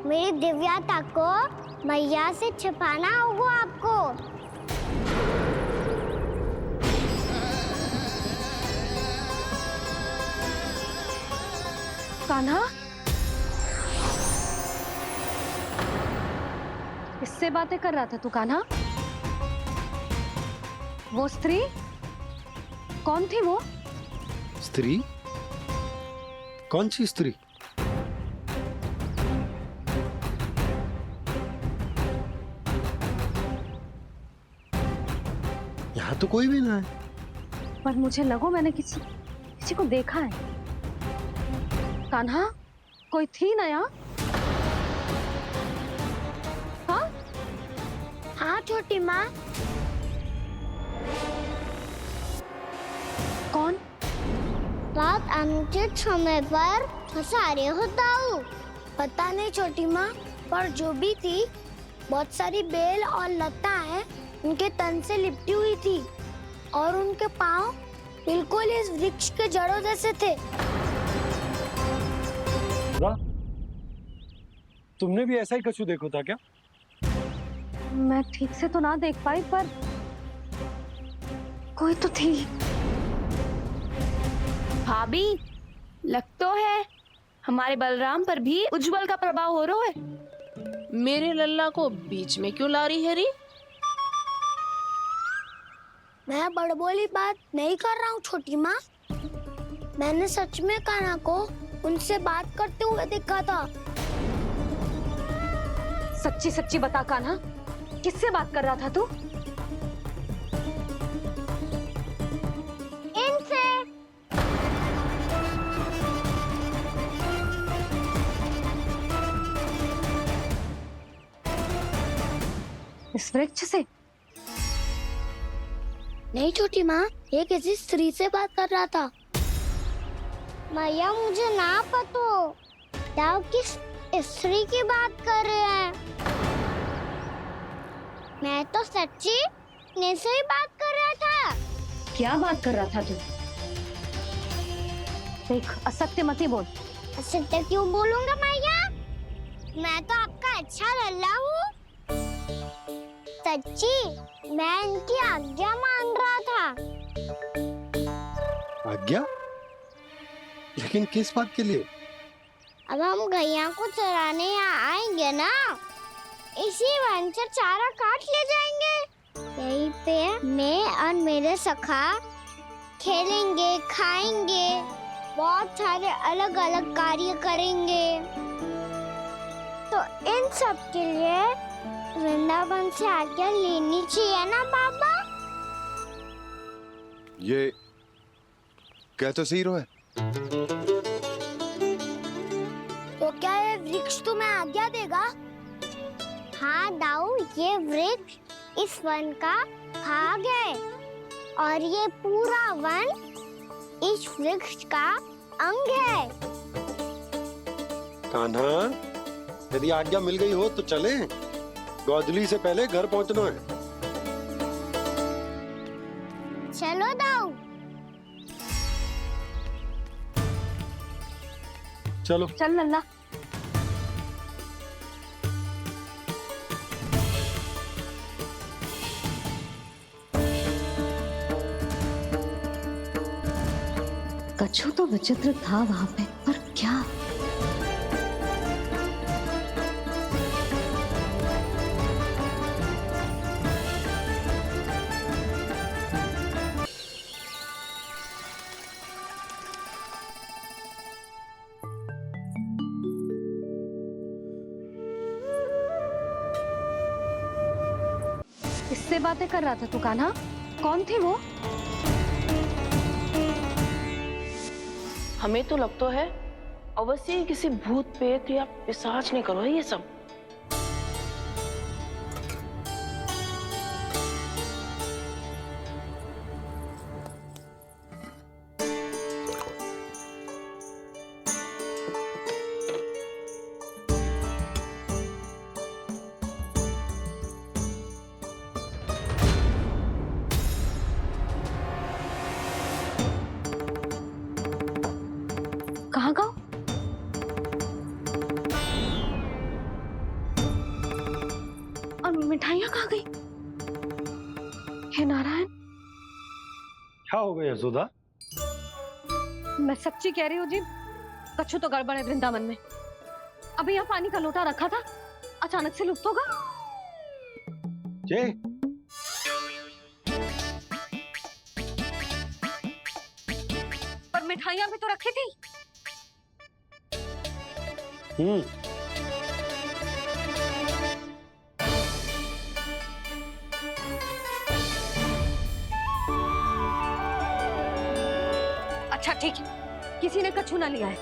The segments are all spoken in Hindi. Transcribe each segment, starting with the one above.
मेरी दिव्यता को मैया से छिपाना होगा आपको। कान्हा, किससे बातें कर रहा था तू कान्हा? वो स्त्री कौन थी? वो स्त्री? कौन सी स्त्री? यहाँ तो कोई भी ना है। पर मुझे लगो मैंने किसी को देखा है। कान्हा, कोई थी ना यहाँ? हाँ हाँ छोटी माँ। कौन? रात अनुचित समय पर फंसा रहे हो दाऊ। पता नहीं छोटी माँ, पर जो भी थी बहुत सारी बेल और लताएं उनके तन से लिपटी हुई थी और उनके पांव बिल्कुल इस वृक्ष के जड़ों जैसे थे। तुमने भी ऐसा ही कछु देखा था क्या? मैं ठीक से तो ना देख पाई, पर कोई तो थी। भाभी, लग तो है हमारे बलराम पर भी उज्जवल का प्रभाव हो रहा है। मेरे लल्ला को बीच में क्यों ला रही है री? मैं बड़बोली बात नहीं कर रहा हूँ छोटी माँ। मैंने सच में कान्हा को उनसे बात करते हुए देखा था। सच्ची सच्ची बता कान्हा, किससे बात कर रहा था तू? इनसे। इस वृक्ष से? नहीं छोटी माँ, ये किसी स्त्री से बात कर रहा था। मैया मुझे ना पतो दाऊ किस स्त्री की बात कर रहे हैं। मैं तो सच्ची ने से ही बात कर रहा था। क्या बात कर रहा था तू? देख, असत्य मत ही बोल। असत्य क्यों बोलूंगा मैया? मैं तो आपका अच्छा लल्ला हूँ। सच्ची मैं इनकी आज्ञा मान रहा था। आज्ञा? लेकिन किस बात के लिए? अब हम गैया को चराने यहाँ आएंगे ना, इसी वन से चारा काट ले जाएंगे। यहीं पे मैं और मेरे सखा खेलेंगे, खाएंगे, बहुत सारे अलग अलग कार्य करेंगे। तो इन सब के लिए वृंदावन से आज्ञा लेनी चाहिए ना बाबा? ये कह तो सही रहा है। तो क्या ये वृक्ष तुम्हें आज्ञा देगा? हाँ दाऊ, ये वृक्ष इस वन का भाग है और ये पूरा वन इस वृक्ष का अंग है। कान्हा, यदि आज्ञा मिल गई हो तो चलें। गोधूली से पहले घर पहुंचना है। चलो दाऊ। चलो। चल लल्ला। कछु तो विचित्र था वहां पे, पर क्या? किससे बातें कर रहा था तू कान्हा? कौन थी वो? हमें तो लगता है अवश्य ही किसी भूत पेत या पिशाच ने करो है ये सब। कहाँ गाँव? मिठाइयाँ कहाँ गई? हे नारायण, क्या हो गया यशोदा? मैं सच्ची कह रही हूँ जी, कछु तो गड़बड़ है वृंदावन में। अभी यहाँ पानी का लोटा रखा था, अचानक से लुप्त होगा। जय, पर मिठाइयाँ भी तो रखी थी। अच्छा ठीक है, किसी ने कछु ना लिया है,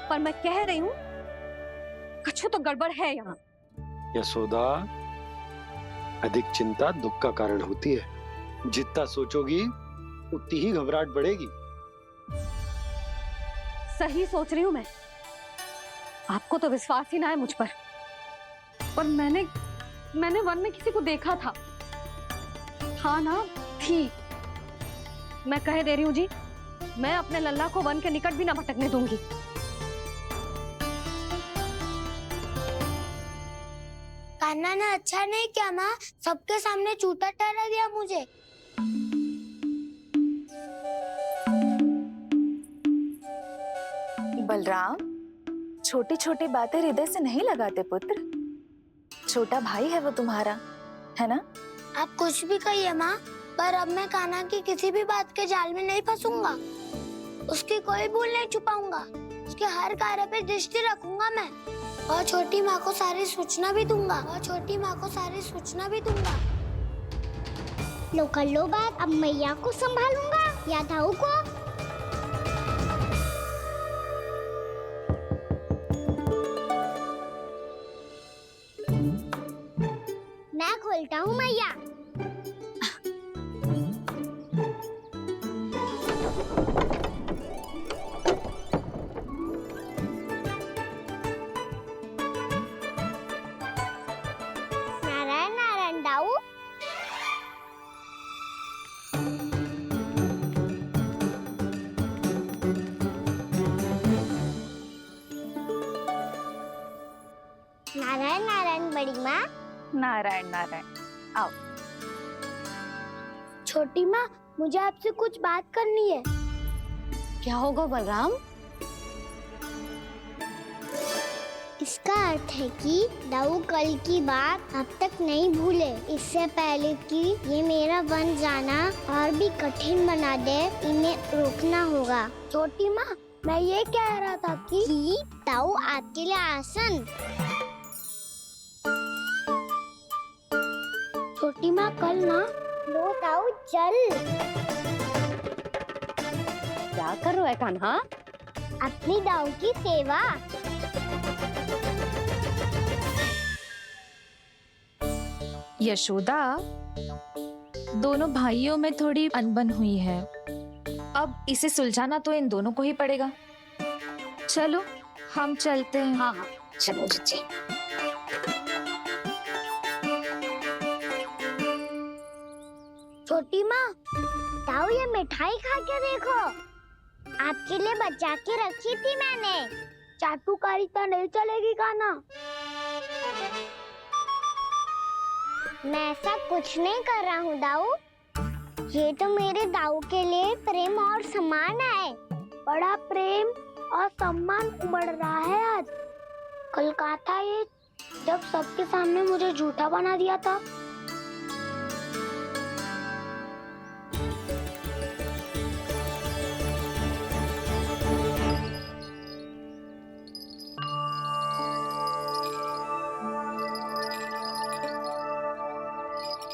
पर मैं कह रही हूँ कछु तो गड़बड़ है यहाँ। यशोदा, अधिक चिंता दुख का कारण होती है। जितना सोचोगी उतनी ही घबराहट बढ़ेगी। सही सोच रही हूँ मैं। आपको तो विश्वास ही ना है मुझ पर मैंने वन में किसी को देखा था। हाँ ना, थी। मैं कह दे रही हूँ जी, मैं अपने लल्ला को वन के निकट भी ना भटकने दूंगी। कान्हा ने अच्छा नहीं किया माँ, सबके सामने चूता ठहरा दिया मुझे। बलराम, छोटी छोटी बातें हृदय से नहीं लगाते पुत्र। छोटा भाई है वो तुम्हारा, है ना? आप कुछ भी कहिए माँ, पर अब मैं कान्हा की किसी भी बात के जाल में नहीं फंसूंगा। उसकी कोई भूल नहीं छुपाऊंगा। उसके हर कार्य पे दृष्टि रखूंगा मैं, और छोटी माँ को सारी सूचना भी दूंगा। लो कर लो बात, अब मैया को संभालूंगा या दाऊ को। मैं खोलता हूँ मैया। नारायण नारायण दाऊ। नारायण नारायण बड़ी माँ। नारायण नारायण, आओ। छोटी माँ, मुझे आपसे कुछ बात करनी है। क्या होगा बलराम? इसका अर्थ है कि दाऊ कल की बात अब तक नहीं भूले। इससे पहले कि ये मेरा वन जाना और भी कठिन बना दे, इन्हें रोकना होगा। छोटी माँ, मैं ये कह रहा था कि दाऊ आपके लिए आसन। छोटी माँ, कल ना लो दाऊ चल। क्या कर रहा है कान्हा? अपनी दाऊ की सेवा। यशोदा, दोनों भाइयों में थोड़ी अनबन हुई है। अब इसे सुलझाना तो इन दोनों को ही पड़ेगा। चलो हम चलते हैं। हाँ हाँ, चलो जी। छोटी माँ, दाऊ ये मिठाई खा के देखो। आपके लिए बचा के रखी थी मैंने। चाटुकारिता नहीं चलेगी कान्हा। मैं ऐसा कुछ नहीं कर रहा हूँ दाऊ। ये तो मेरे दाऊ के लिए प्रेम और सम्मान है। बड़ा प्रेम और सम्मान उमड़ रहा है आज। कल कहा था ये, जब सबके सामने मुझे झूठा बना दिया था।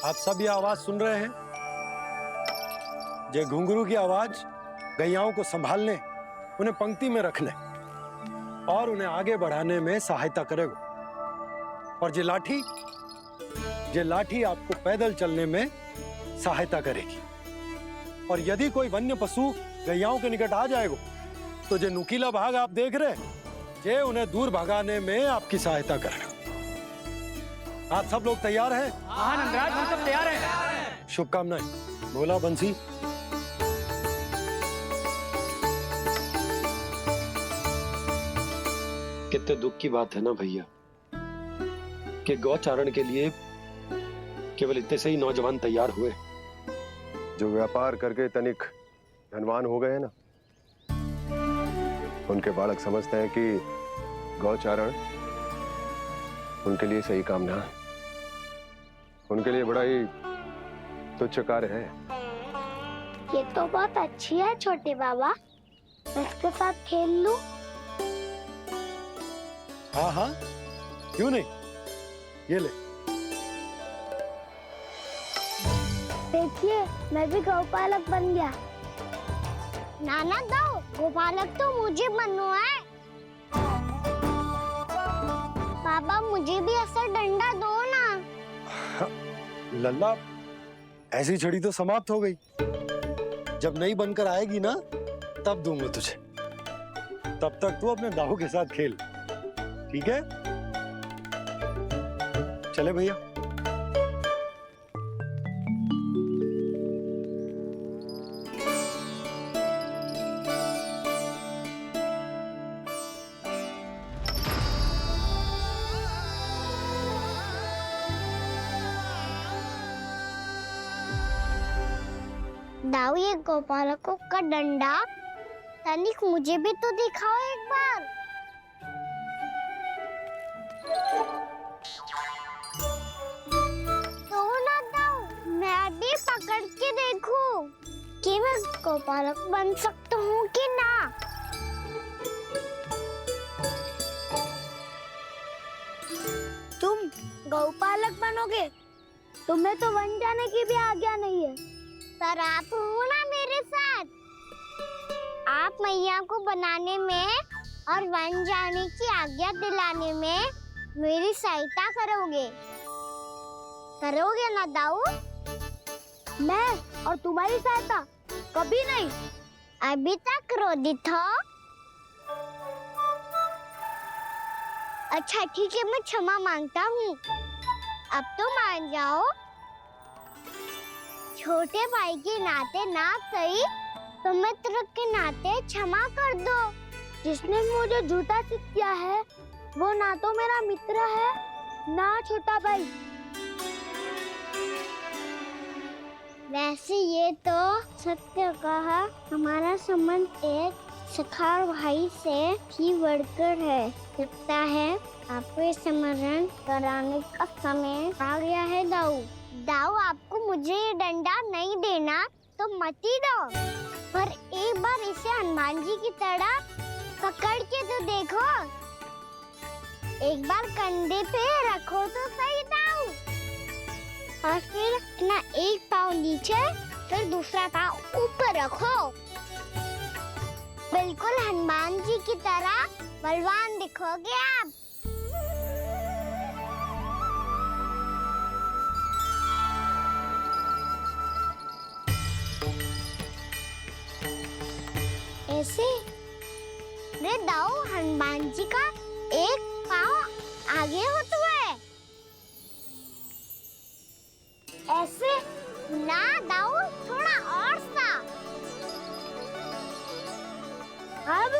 आप सब ये आवाज सुन रहे हैं? ये घुंघरू की आवाज गैयाओं को संभालने, उन्हें पंक्ति में रखने और उन्हें आगे बढ़ाने में सहायता करेगा। और ये लाठी आपको पैदल चलने में सहायता करेगी। और यदि कोई वन्य पशु गैयाओं के निकट आ जाएगा तो जो नुकीला भाग आप देख रहे हैं, ये उन्हें दूर भगाने में आपकी सहायता करेगा। आप सब लोग तैयार हैं? हाँ नंदराज, हम सब तैयार हैं। शुभकामनाएं। बोला बंसी। कितने दुख की बात है ना भैया कि गौचारण के लिए केवल इतने से ही नौजवान तैयार हुए। जो व्यापार करके तनिक धनवान हो गए हैं ना, उनके बालक समझते हैं कि गौचारण उनके लिए सही काम ना है, उनके लिए बड़ा ही तुच्छ कार्य है। ये तो बहुत अच्छी है छोटे बाबा, मैं इसके साथ खेल लूं? हाँ हाँ, क्यों नहीं, ये ले। देखिए मैं भी गौपालक बन गया। नाना दो, गौपालक तो मुझे बनना है। बाबा मुझे भी ऐसा डंडा दो ना। लल्ला, ऐसी छड़ी तो समाप्त हो गई। जब नई बनकर आएगी ना, तब दूंगा तुझे। तब तक तू अपने दाऊ के साथ खेल, ठीक है? चले भैया। दाऊ, ये गोपालकों का डंडा तनिक मुझे भी तो दिखाओ एक बार। तो ना दाऊ, मैं भी पकड़ के देखूं कि मैं गोपालक बन सकता हूँ कि ना। तुम गौपालक बनोगे? तुम्हें तो वन जाने की भी आज्ञा नहीं है। पर आप हो ना मेरे साथ, आप मैया को बनाने में और वन जाने की आज्ञा दिलाने में मेरी सहायता करोगे, करोगे ना दाऊ? मैं और तुम्हारी सहायता कभी नहीं। अभी तक क्रोधित हो? अच्छा ठीक है, मैं क्षमा मांगता हूँ। अब तो मान जाओ। छोटे भाई के नाते ना सही तो मित्र के नाते क्षमा कर दो। जिसने मुझे झूठा सिद्ध किया है वो ना तो मेरा मित्र है ना छोटा भाई। वैसे ये तो सत्य कहा, हमारा संबंध एक सखा भाई से भी बढ़कर है। लगता है आपको स्मरण कराने का समय आ गया है दाऊ। दाऊ, आपको मुझे ये डंडा नहीं देना तो मत ही दो, पर एक बार इसे हनुमान जी की तरह पकड़ के तो देखो। एक बार कंधे पे रखो तो सही दाऊ, और फिर अपना एक पाँव नीचे फिर दूसरा पाँव ऊपर रखो। बिल्कुल हनुमान जी की तरह बलवान दिखोगे आप। ऐसे रे दाऊ, हनुमान जी का एक पाँव आगे होता है। ऐसे ना दाऊ, थोड़ा और सा। अब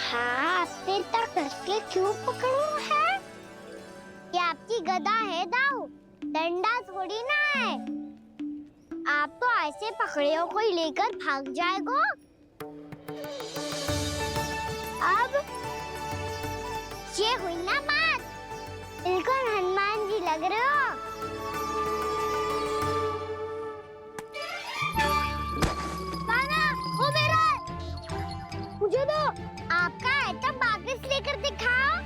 हाथ पे तक कसके क्यों पकड़ो है? ये आपकी गदा है दाऊ, डंडा थोड़ी ना है। आप तो ऐसे पकड़ियों को ही लेकर भाग जाएगो। अब ये हुई ना बात, बिल्कुल हनुमान जी लग रहे हो। बाबा, वो मेरा, मुझे दो। आपका आइटम वापस लेकर दिखाओ।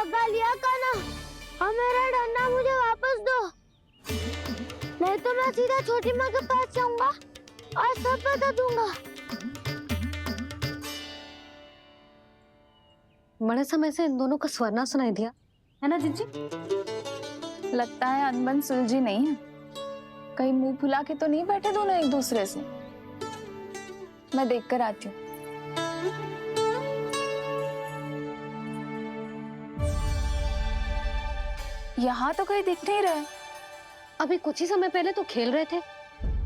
भगा लिया कान्हा। अब मेरा डंडा मुझे वापस दो, नहीं तो मैं सीधा छोटी माँ के पास जाऊंगा और सब बता दूंगा। बड़े समय से इन दोनों का स्वर ना सुनाई दिया, है ना जीजी? लगता है अनबन सुलझी नहीं है। कहीं मुंह फुला के तो नहीं बैठे दोनों एक दूसरे से। मैं देख कर आती हूँ। यहाँ तो कहीं दिख नहीं रहा। अभी कुछ ही समय पहले तो खेल रहे थे।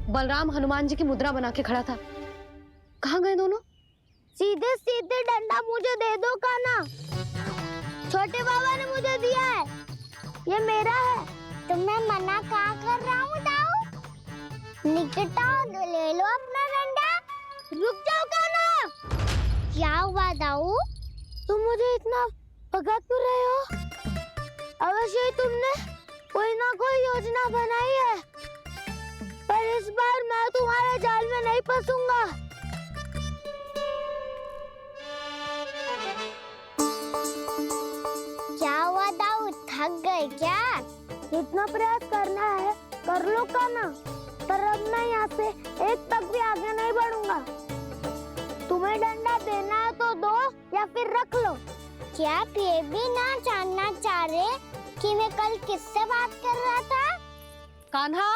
बलराम हनुमान जी की मुद्रा बना के खड़ा था। कहाँ गए दोनों? सीधे सीधे डंडा मुझे दे दो कान्हा। छोटे बाबा ने मुझे दिया है, ये मेरा है। तो मैं मना कहाँ कर रहा हूँ दाऊ? निकट आओ तो ले लो अपना डंडा। रुक जाओ कान्हा। क्या हुआ दाऊ? तुम मुझे इतना भगा क्यों रहे हो? अवश्य ही तुमने कोई ना कोई योजना बनाई है, पर इस बार मैं तुम्हारे जाल में नहीं फंसूंगा। क्या हुआ दाऊ, थक गए क्या? जितना प्रयास करना है कर लो कान्हा, पर अब मैं यहाँ से एक तक भी आगे नहीं बढ़ूंगा। तुम्हें डंडा देना है तो दो या फिर रख लो। क्या आप ये भी ना जानना चाह रहे कि मैं कल किससे बात कर रहा था? कान्हा,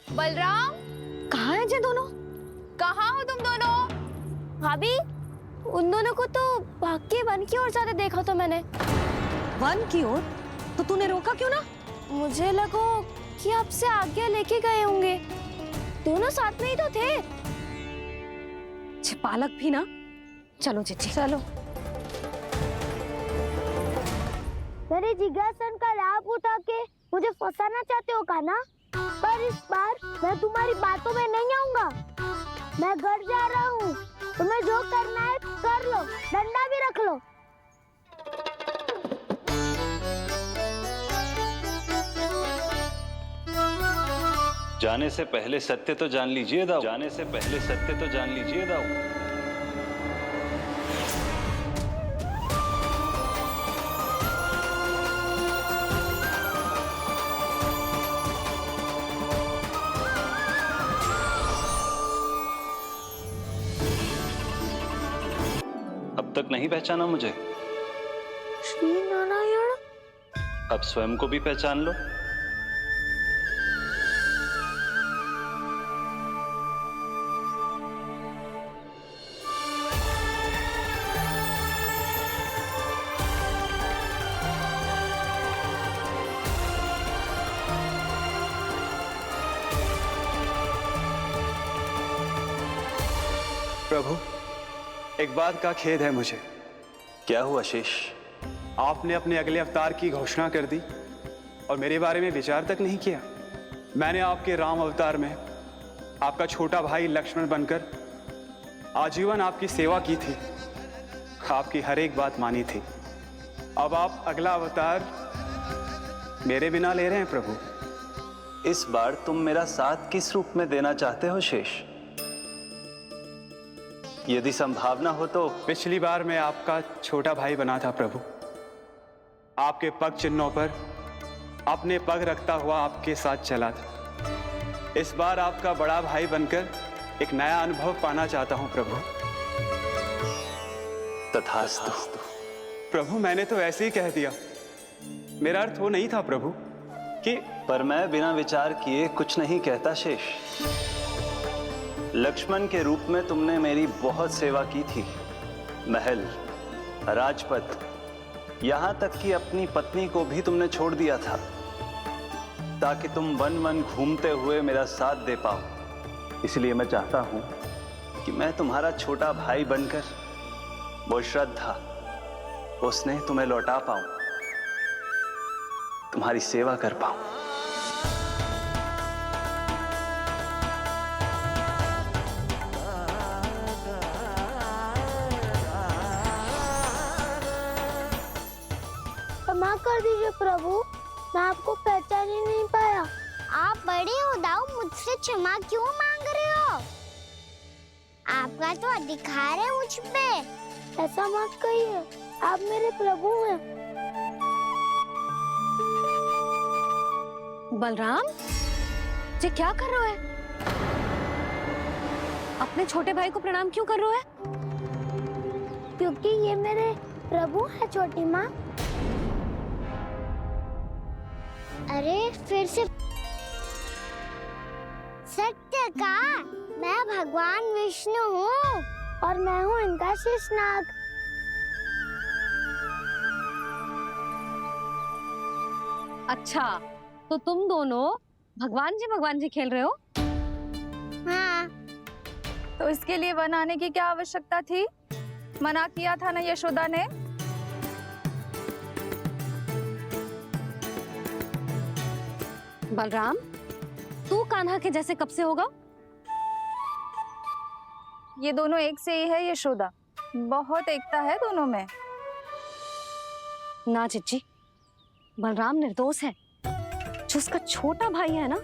बलराम, कहाँ हैं ये दोनों? कहाँ हो तुम दोनों? भाभी, उन दोनों को तो भाग के वन की ओर जाते देखा तो मैंने। वन की ओर? तो तूने रोका क्यों ना? मुझे लगा कि आपसे आज्ञा लेके गए होंगे। दोनों साथ में ही तो थे। छिपालक भी ना। चलो जीजी, चलो। मेरे जिज्ञासन का लाभ उठा के मुझे फंसाना चाहते हो कान्हा? पर इस बार मैं तुम्हारी बातों में नहीं आऊंगा। मैं घर जा रहा हूँ, तुम्हें जो करना है कर लो, डंडा भी रख लो। जाने से पहले सत्य तो जान लीजिए दाऊ। जाने से पहले सत्य तो जान लीजिए दाऊ। अब तक नहीं पहचाना मुझे? श्री नारायण। अब स्वयं को भी पहचान लो। प्रभु, एक बात का खेद है मुझे। क्या हुआ शेष? आपने अपने अगले अवतार की घोषणा कर दी और मेरे बारे में विचार तक नहीं किया। मैंने आपके राम अवतार में आपका छोटा भाई लक्ष्मण बनकर आजीवन आपकी सेवा की थी, आपकी हर एक बात मानी थी। अब आप अगला अवतार मेरे बिना ले रहे हैं प्रभु। इस बार तुम मेरा साथ किस रूप में देना चाहते हो शेष? यदि संभावना हो तो। पिछली बार मैं आपका छोटा भाई बना था प्रभु। आपके पग चिन्हों पर अपने पग रखता हुआ आपके साथ चला था। इस बार आपका बड़ा भाई बनकर एक नया अनुभव पाना चाहता हूं प्रभु। तथास्तु। प्रभु, मैंने तो ऐसे ही कह दिया, मेरा अर्थ वो नहीं था प्रभु कि। पर मैं बिना विचार किए कुछ नहीं कहता शेष। लक्ष्मण के रूप में तुमने मेरी बहुत सेवा की थी। महल, राजपथ, यहां तक कि अपनी पत्नी को भी तुमने छोड़ दिया था ताकि तुम वन वन घूमते हुए मेरा साथ दे पाओ। इसलिए मैं चाहता हूं कि मैं तुम्हारा छोटा भाई बनकर वो श्रद्धा, वो स्नेह तुम्हें लौटा पाऊं, तुम्हारी सेवा कर पाऊं। क्षमा कर दीजिए प्रभु, मैं आपको पहचान ही नहीं पाया। आप बड़े हो दाऊ, मुझसे क्षमा क्यों मांग रहे हो? आपका तो अधिकार है मुझ पे। ऐसा मत कहिए, आप मेरे प्रभु हैं। बलराम, ये क्या कर रहा है? अपने छोटे भाई को प्रणाम क्यों कर रहा है? क्योंकि ये मेरे प्रभु है छोटी माँ। अरे फिर से सत्य का, मैं भगवान विष्णु हूँ और मैं हूँ इनका शेषनाग। अच्छा, तो तुम दोनों भगवान जी खेल रहे हो? हाँ। तो इसके लिए वन आने की क्या आवश्यकता थी? मना किया था ना यशोदा ने। बलराम, तू कान्हा के जैसे कब से होगा? ये दोनों एक से ही है यशोदा, बहुत एकता है दोनों में। ना चिच्ची, बलराम निर्दोष है। जो उसका छोटा भाई है ना,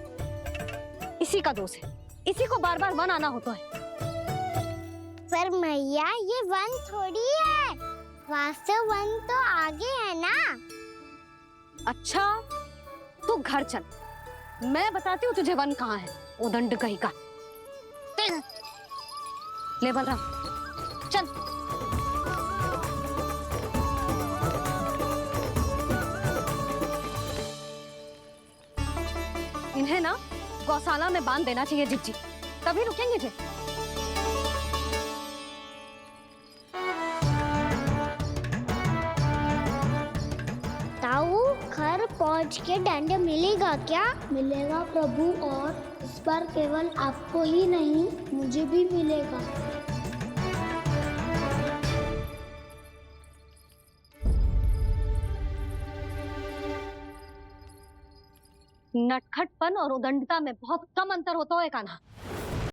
इसी का दोष है। इसी को बार बार वन आना होता है। पर मैया, ये वन थोड़ी है, वास्तव वन तो आगे है ना। अच्छा, तू घर चल, मैं बताती हूँ तुझे वन कहाँ है। उदंड कहीं का। ले बलराम, चल। इन्हें ना गौशाला में बांध देना चाहिए जिज्जी, तभी रुकेंगे जे। ताऊ, घर पहुँच के दंड मिलेगा क्या? मिलेगा प्रभु, और इस बार केवल आपको ही नहीं, मुझे भी मिलेगा। नटखटपन और उदंडता में बहुत कम अंतर होता है कान्हा।